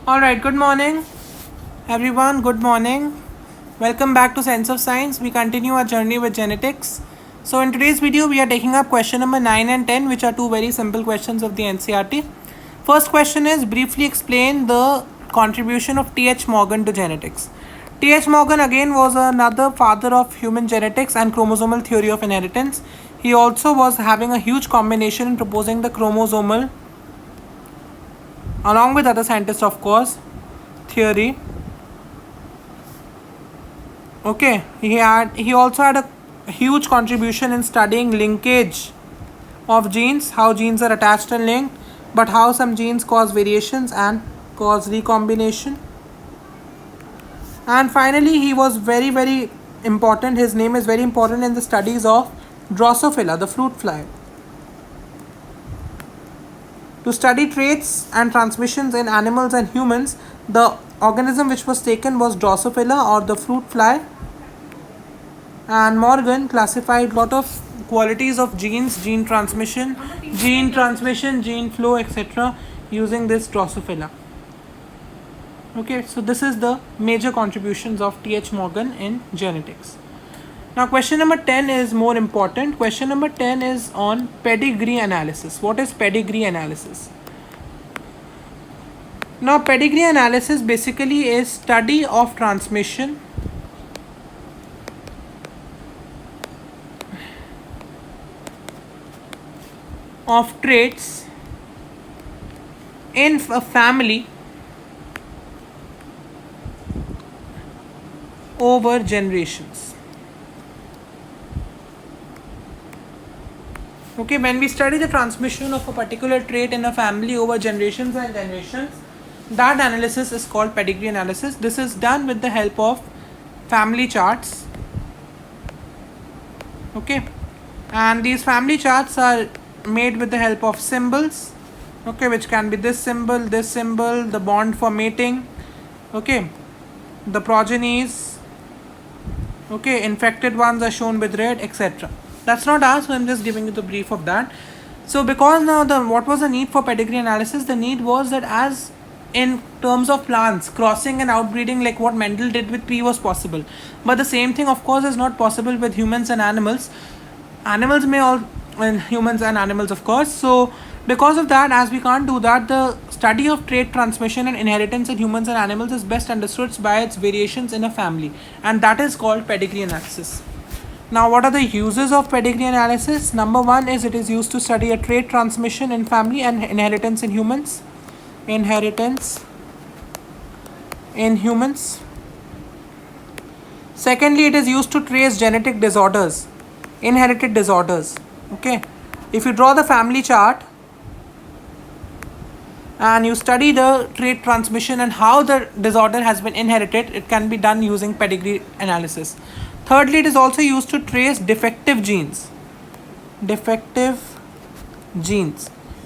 All right, good morning, everyone. Good morning. Welcome back to Sense of Science. We continue our journey with genetics. So, in today's video, we are taking up question number 9 and 10, which are two very simple questions of the NCERT. First question is briefly explain the contribution of T.H. Morgan to genetics. T.H. Morgan again was another father of human genetics and chromosomal theory of inheritance. He also was having a huge combination in proposing the chromosomal, along with other scientists, of course, theory. Okay, he also had a huge contribution in studying linkage of genes, how genes are attached and linked, but how some genes cause variations and cause recombination. And finally, he was very important. His name is very important in the studies of Drosophila, the fruit fly. To study traits and transmissions in animals and humans, the organism which was taken was Drosophila or the fruit fly. And Morgan classified lot of qualities of genes, gene transmission, gene flow, etc. using this Drosophila. Okay, so this is the major contributions of T.H. Morgan in genetics. Now question number 10 is more important. Question number 10 is on pedigree analysis. What is pedigree analysis? Now pedigree analysis basically is study of transmission of traits in a family over generations. Okay, when we study the transmission of a particular trait in a family over generations and generations, that analysis is called pedigree analysis. This is done with the help of family charts. Okay, and these family charts are made with the help of symbols, okay, which can be this symbol, the bond for mating, okay, the progenies, okay, infected ones are shown with red, etc. That's not asked, so I'm just giving you the brief of that. So because now what was the need for pedigree analysis? The need was that as in terms of plants, crossing and outbreeding like what Mendel did with pea was possible, but the same thing of course is not possible with humans and animals. Animals may all, and humans and animals of course. So because of that, as we can't do that, the study of trait transmission and inheritance in humans and animals is best understood by its variations in a family, and that is called pedigree analysis. Now what are the uses of pedigree analysis? Number one is it is used to study a trait transmission in family and inheritance in humans. Secondly, it is used to trace genetic disorders, inherited disorders. Okay, if you draw the family chart and you study the trait transmission and how the disorder has been inherited, it can be done using pedigree analysis. Thirdly, it is also used to trace defective genes.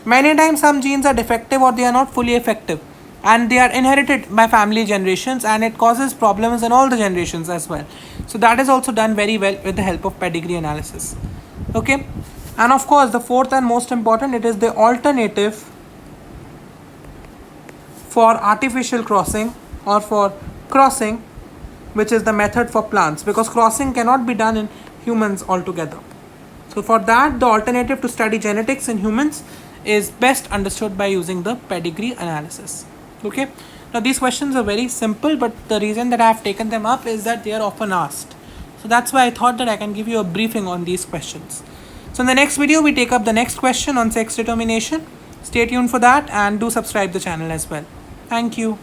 Many times some genes are defective or they are not fully effective, and they are inherited by family generations, and it causes problems in all the generations as well. So that is also done very well with the help of pedigree analysis. Okay, and of course the fourth and most important, it is the alternative for artificial crossing or for crossing, which is the method for plants, because crossing cannot be done in humans altogether. So for that, the alternative to study genetics in humans is best understood by using the pedigree analysis. Okay, now these questions are very simple, but the reason that I have taken them up is that they are often asked. So that's why I thought that I can give you a briefing on these questions. So in the next video, we take up the next question on sex determination. Stay tuned for that and do subscribe the channel as well. Thank you.